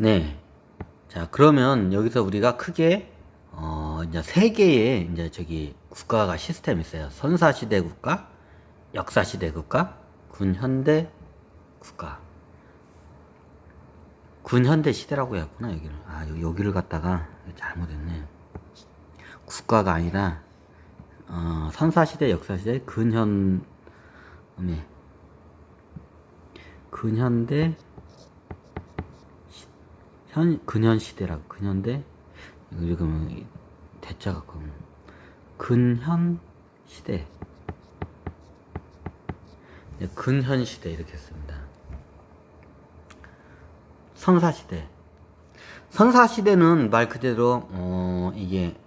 네. 자, 그러면 여기서 우리가 크게, 이제 세 개의, 이제 저기, 국가가 시스템이 있어요. 선사시대 국가, 역사시대 국가, 군현대 국가. 군현대 시대라고 했구나, 여기를. 아, 여기를 갖다가 잘못했네. 국가가 아니라, 선사시대, 역사시대, 네. 근현대, 근현시대라고, 근현대, 이거 그러면, 대자가 그러면, 근현시대. 네, 근현시대, 이렇게 했습니다. 선사시대. 선사시대는 말 그대로, 이게,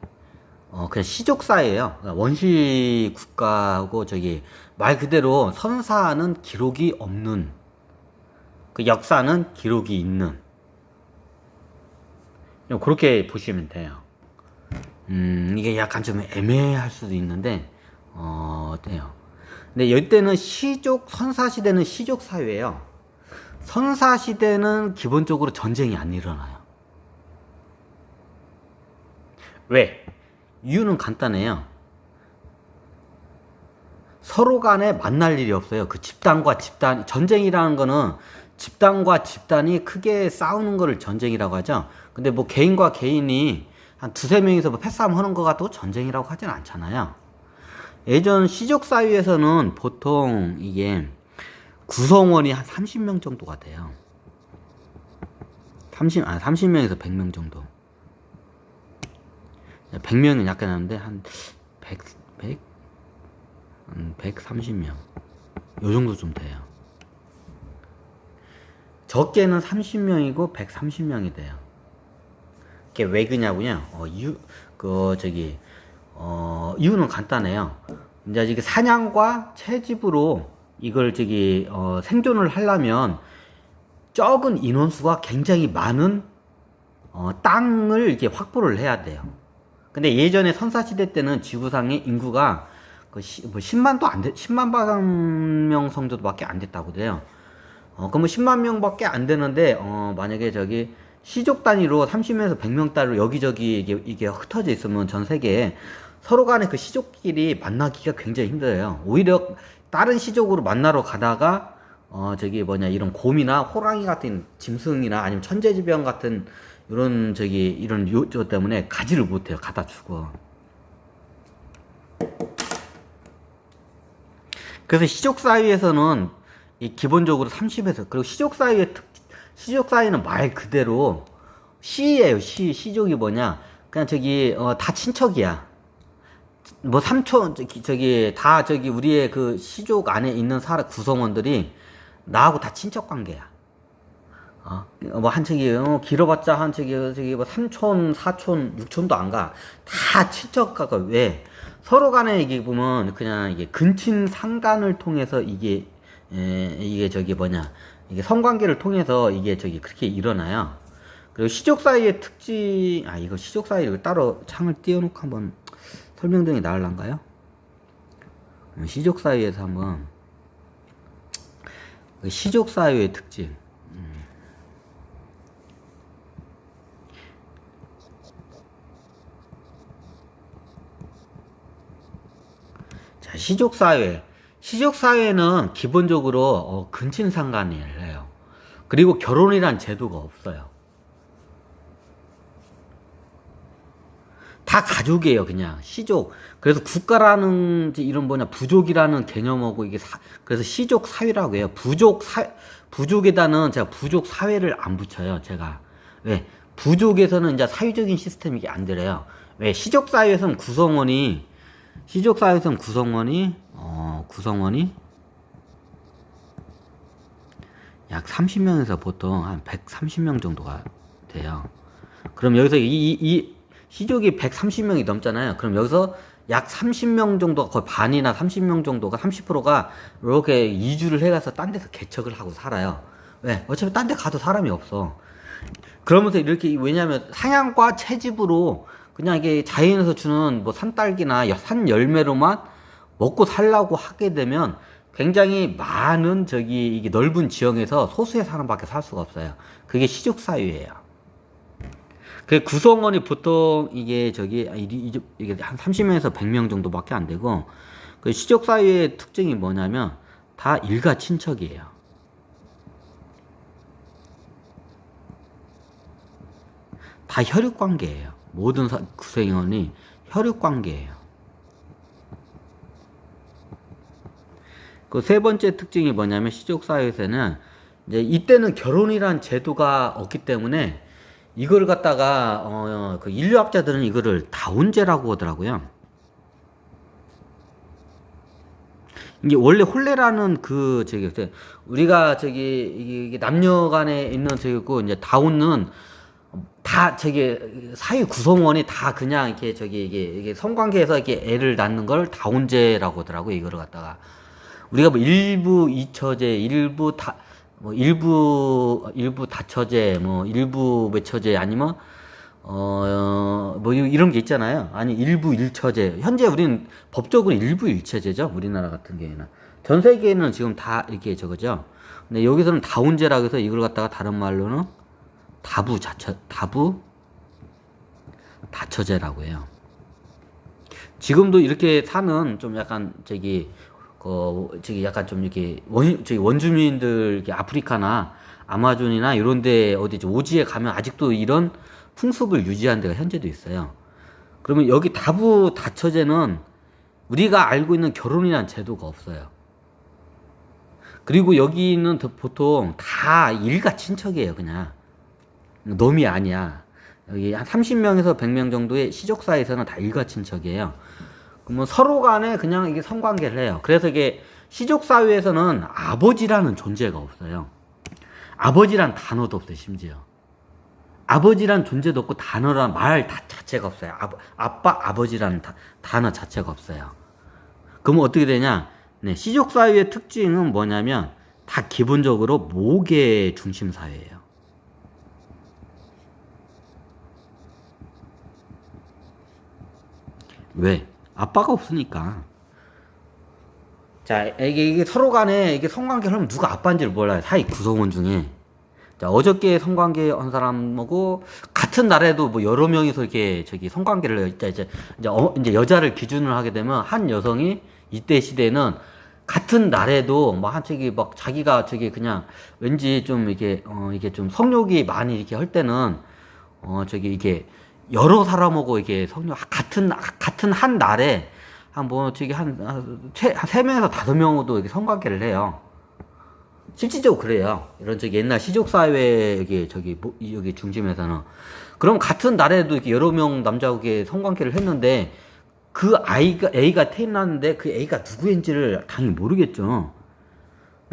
그냥 시족사예요. 원시 국가하고 저기, 말 그대로 선사는 기록이 없는, 그 역사는 기록이 있는. 그렇게 보시면 돼요. 이게 약간 좀 애매할 수도 있는데, 돼요. 근데 이때는 선사시대는 시족사회예요. 선사시대는 기본적으로 전쟁이 안 일어나요. 왜? 이유는 간단해요. 서로 간에 만날 일이 없어요. 그 집단과 집단, 전쟁이라는 거는 집단과 집단이 크게 싸우는 거를 전쟁이라고 하죠. 근데 뭐 개인과 개인이 한 두세 명이서 뭐 패싸움 하는 거 같다고 전쟁이라고 하진 않잖아요. 예전 시족 사회에서는 보통 이게 구성원이 한 30명 정도가 돼요. 30명에서 100명 정도. 100명은 약간 하는데 한 130명. 요 정도 좀 돼요. 적게는 30명이고 130명이 돼요. 그게 왜 그냐고요? 이유는 간단해요. 이제 이게 사냥과 채집으로 이걸 생존을 하려면 적은 인원수가 굉장히 많은 땅을 이렇게 확보를 해야 돼요. 근데 예전에 선사시대 때는 지구상의 인구가 10만 명 정도밖에 안 됐다고 그래요. 그러면 10만 명밖에 안 되는데, 만약에 시족 단위로 30명에서 100명 단위로 여기저기 이게 흩어져 있으면 전 세계에 서로 간에 그 시족끼리 만나기가 굉장히 힘들어요. 오히려 다른 시족으로 만나러 가다가, 이런 곰이나 호랑이 같은 짐승이나 아니면 천재지변 같은 이런 요소 때문에 가지를 못해요. 가다 죽어. 그래서 시족 사회에서는 기본적으로 30에서, 그리고 시족 사회는 말 그대로 시예요. 시족이 뭐냐? 그냥 다 친척이야. 뭐 삼촌, 우리의 그 시족 안에 있는 구성원들이 나하고 다 친척 관계야. 길어봤자 뭐 3촌, 4촌, 6촌도 안 가. 다 친척가가. 왜? 서로 간에 이게 보면 그냥 이게 근친 상간을 통해서 이게 성관계를 통해서 그렇게 일어나요. 그리고 시족 사이의 특징, 이거 시족 사이를 따로 창을 띄워놓고 한번 설명드리는 게 나을란가요? 시족 사이에서 한번, 시족 사이의 특징. 자, 시족 사회. 시족 사회는 기본적으로 근친 상간을 해요. 그리고 결혼이란 제도가 없어요. 다 가족이에요, 그냥 시족. 그래서 국가라는 부족이라는 개념하고 그래서 시족 사회라고 해요. 부족에다는 제가 부족 사회를 안 붙여요, 제가. 왜? 부족에서는 이제 사회적인 시스템이 안 들어요. 왜? 시족 사회에서는 구성원이 약 30명에서 보통 한 130명 정도가 돼요. 그럼 여기서 이 시족이 130명이 넘잖아요. 그럼 여기서 약 30명 정도가, 거의 반이나 30명 정도가, 30%가 이렇게 이주를 해가서 딴 데서 개척을 하고 살아요. 왜? 어차피 딴 데 가도 사람이 없어. 그러면서 이렇게, 왜냐면 사냥과 채집으로 그냥 이게 자연에서 주는 뭐 산딸기나 산 열매로만 먹고 살라고 하게 되면 굉장히 많은 이게 넓은 지형에서 소수의 사람밖에 살 수가 없어요. 그게 시족사회예요. 그 구성원이 보통 이게 저기 이게 한 30명에서 100명 정도밖에 안 되고 그 시족 사회의 특징이 뭐냐면 다 일가 친척이에요. 다 혈육 관계예요. 모든 구성원이 혈육 관계예요. 그 세 번째 특징이 뭐냐면 시족 사회에서는 이제 이때는 결혼이란 제도가 없기 때문에 이걸 갖다가 그 인류학자들은 이거를 다운제라고 하더라고요. 이게 원래 혼례라는 그 저기 우리가 저기 이게 남녀간에 있는 저기고 이제 다운은 다 저기 사회 구성원이 다 그냥 이렇게 저기 이게 성관계에서 이렇게 애를 낳는 걸 다운제라고 하더라고요. 이거를 갖다가 우리가 뭐 일부 이처제, 일부 다 뭐 일부 다처제, 뭐 일부 외처제 아니면 뭐 이런 게 있잖아요. 아니 일부 일처제. 현재 우리는 법적으로 일부 일처제죠. 우리나라 같은 경우에는 전 세계에는 지금 다 이렇게 저거죠. 근데 여기서는 다운제라고 해서 이걸 갖다가 다른 말로는 다부 다처제라고 해요. 지금도 이렇게 사는 좀 약간 저기 약간 좀 이렇게 원주민들 이렇게 아프리카나 아마존이나 이런데 어디 오지에 가면 아직도 이런 풍습을 유지한 데가 현재도 있어요. 그러면 여기 다부 다처제는 우리가 알고 있는 결혼이란 제도가 없어요. 그리고 여기는 보통 다 일가 친척이에요. 그냥 놈이 아니야. 여기 한 30명에서 100명 정도의 시족사에서는 다 일가 친척이에요. 그러면 서로 간에 그냥 이게 성관계를 해요. 그래서 이게 시족사회에서는 아버지라는 존재가 없어요. 아버지란 단어도 없어요, 심지어. 아버지란 존재도 없고 단어란 말 자체가 없어요. 아빠, 아버지라는 단어 자체가 없어요. 그러면 어떻게 되냐? 네, 시족사회의 특징은 뭐냐면 다 기본적으로 모계 중심 사회예요. 왜? 아빠가 없으니까. 자, 이게 서로 간에 이게 성관계를 하면 누가 아빠인지를 몰라요. 사회 구성원 중에. 자, 어저께 성관계 한 사람하고 같은 날에도 뭐 여러 명이서 이렇게 저기 성관계를 이제 여자를 기준으로 하게 되면 한 여성이 이때 시대에는 같은 날에도 뭐 한 저기 막 자기가 저기 그냥 왠지 좀 이게 이게 좀 성욕이 많이 이렇게 할 때는 저기 이게 여러 사람하고 이게 성욕 같은 한 날에 한 뭐 저기 한 3명에서 5명도 이렇게 성관계를 해요. 실질적으로 그래요. 이런 저기 옛날 시족 사회 여기 중심에서는 그럼 같은 날에도 이렇게 여러 명 남자하고 성관계를 했는데 그 A가 태어났는데 그 A가 누구인지를 당연히 모르겠죠.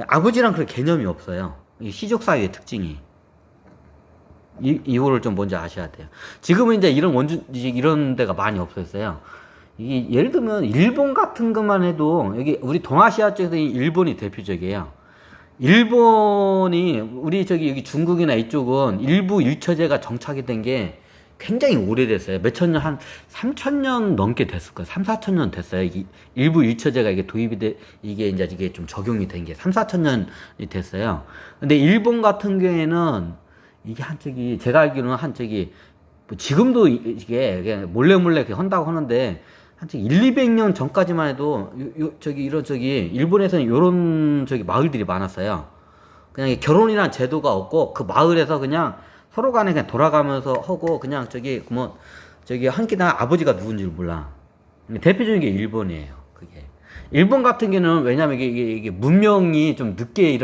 아버지랑 그런 개념이 없어요. 이 시족 사회의 특징이. 이거를 좀 먼저 아셔야 돼요. 지금은 이제 이런 데가 많이 없어졌어요. 이게 예를 들면 일본 같은 것만 해도 여기 우리 동아시아 쪽에서 일본이 대표적이에요. 일본이 우리 저기 여기 중국이나 이쪽은 일부 일처제가 정착이 된 게 굉장히 오래됐어요. 몇천 년, 한 3,000년 넘게 됐을 거예요. 3, 4천 년 됐어요. 일부 일처제가 이게 이게 좀 적용이 된 게 3, 4천 년이 됐어요. 근데 일본 같은 경우에는 이게 제가 알기로는 뭐 지금도 이게 몰래 이렇게 한다고 하는데, 200년 전까지만 해도, 일본에서는 요런 마을들이 많았어요. 그냥 결혼이란 제도가 없고, 그 마을에서 그냥 서로 간에 그냥 돌아가면서 하고, 그냥 한 끼나 아버지가 누군지를 몰라. 대표적인 게 일본이에요, 그게. 일본 같은 경우는 왜냐면 이게 문명이 좀 늦게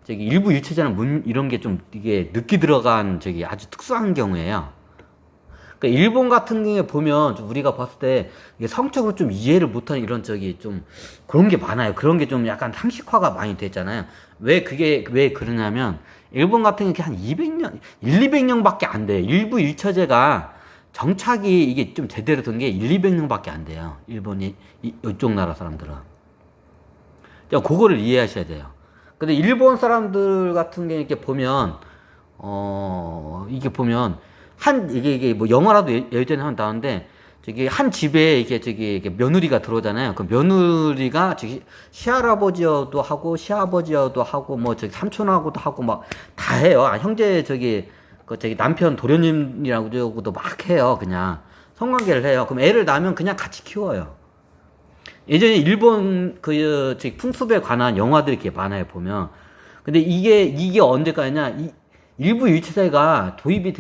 일부 일체자는 이런 게 좀 이게 늦게 들어간 아주 특수한 경우예요. 그러니까 일본 같은 경우에 보면 우리가 봤을 때 이게 성적으로 좀 이해를 못하는 이런 좀 그런 게 많아요. 그런 게 좀 약간 상식화가 많이 됐잖아요. 왜 그러냐면 일본 같은 경우에 한 200년, 200년밖에 안 돼요. 일부 일처제가 정착이 이게 좀 제대로 된 게 200년밖에 안 돼요. 일본이 이쪽 나라 사람들은. 그거를 이해하셔야 돼요. 근데 일본 사람들 같은 경우에 이렇게 보면 이게 뭐 영화라도 예전에 한번 나오는데 한 집에 이게 며느리가 들어오잖아요. 그 며느리가 시할아버지여도 하고 시아버지여도 하고 뭐 삼촌하고도 하고 막 다 해요. 형제 그 저기 남편 도련님이라고도 막 해요. 그냥 성관계를 해요. 그럼 애를 낳으면 그냥 같이 키워요. 예전에 일본 그 저기 풍습에 관한 영화들이 이렇게 많아요 보면. 근데 이게 언제까지냐? 일부 일체제가 도입이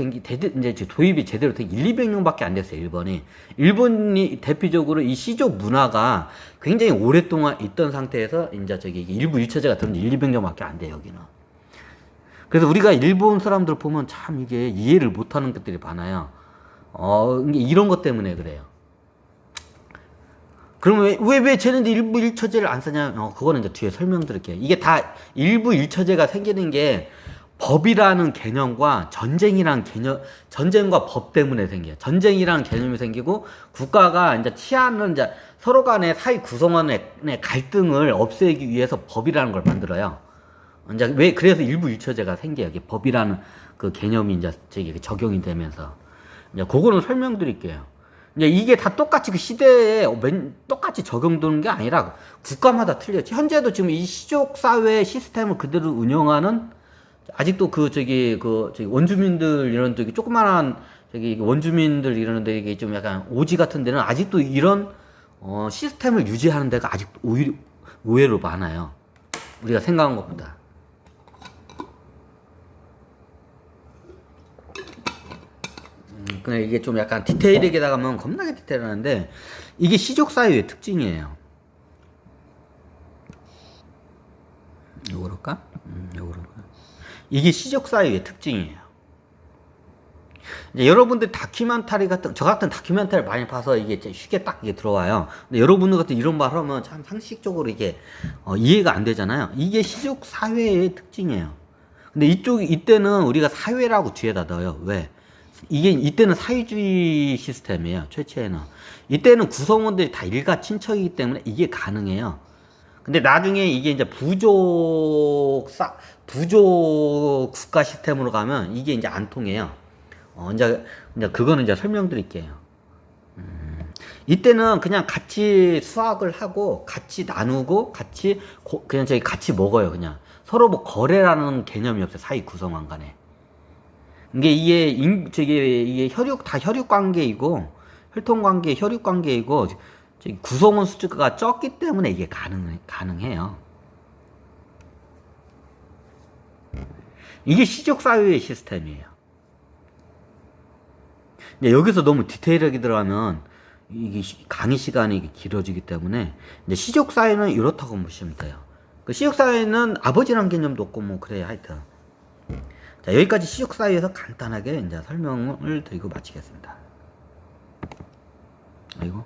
이제 도입이 제대로 된 1, 200년밖에 안 됐어요, 일본이. 일본이 대표적으로 이 시족 문화가 굉장히 오랫동안 있던 상태에서 이제 저기 일부 일체제가 들은 1, 200년밖에 안 돼요, 여기는. 그래서 우리가 일본 사람들 보면 참 이게 이해를 못 하는 것들이 많아요. 이런 것 때문에 그래요. 그러면 왜 쟤네들 일부 일처제를 안 쓰냐? 그거는 이제 뒤에 설명드릴게요. 이게 다 일부 일처제가 생기는 게 법이라는 개념과 전쟁과 법 때문에 생겨요. 전쟁이라는 개념이 생기고 국가가 이제 치안을 이제 서로 간의 사회 구성원의 갈등을 없애기 위해서 법이라는 걸 만들어요. 이제 그래서 일부 일처제가 생겨요. 이게 법이라는 그 개념이 이제 적용이 되면서. 이제 그거는 설명드릴게요. 이제 이게 다 똑같이 그 시대에 똑같이 적용되는 게 아니라 국가마다 틀려요. 현재도 지금 이 시족 사회 시스템을 그대로 운영하는 아직도 저기 원주민들 이런 저기 조그만한 저기 원주민들 이러는데 이게 좀 약간 오지 같은 데는 아직도 이런 시스템을 유지하는 데가 아직 의외로 많아요. 우리가 생각한 것보다. 그냥 이게 좀 약간 디테일하게 나가면 겁나게 디테일하는데 이게 시족 사회의 특징이에요. 요거랄까? 요거랄까? 이게 시족 사회의 특징이에요. 이제 여러분들 다큐멘터리 저 같은 다큐멘터리 많이 봐서 이게 쉽게 딱 이게 들어와요. 근데 여러분들 같은 이런 말 하면 참 상식적으로 이게 이해가 안 되잖아요. 이게 시족 사회의 특징이에요. 근데 이때는 우리가 사회라고 뒤에다 넣어요. 왜? 이때는 사회주의 시스템이에요. 최초에는. 이때는 구성원들이 다 일가 친척이기 때문에 이게 가능해요. 근데 나중에 이게 이제 부족 국가 시스템으로 가면 이게 이제 안 통해요. 이제 그거는 이제 설명드릴게요. 이때는 그냥 같이 수학을 하고 같이 나누고 그냥 같이 먹어요. 그냥 서로 뭐 거래라는 개념이 없어요. 사회 구성원 간에. 이게 혈육 관계이고 혈통 관계, 혈육 관계이고 구성원 수가 적기 때문에 이게 가능해요. 이게 시족 사회의 시스템이에요. 여기서 너무 디테일하게 들어가면 이게 강의 시간이 길어지기 때문에 이제 시족 사회는 이렇다고 보시면 돼요. 그 시족 사회는 아버지란 개념도 없고 뭐 그래요. 하여튼. 자, 여기까지 시족 사회에서 간단하게 이제 설명을 드리고 마치겠습니다. 아이고.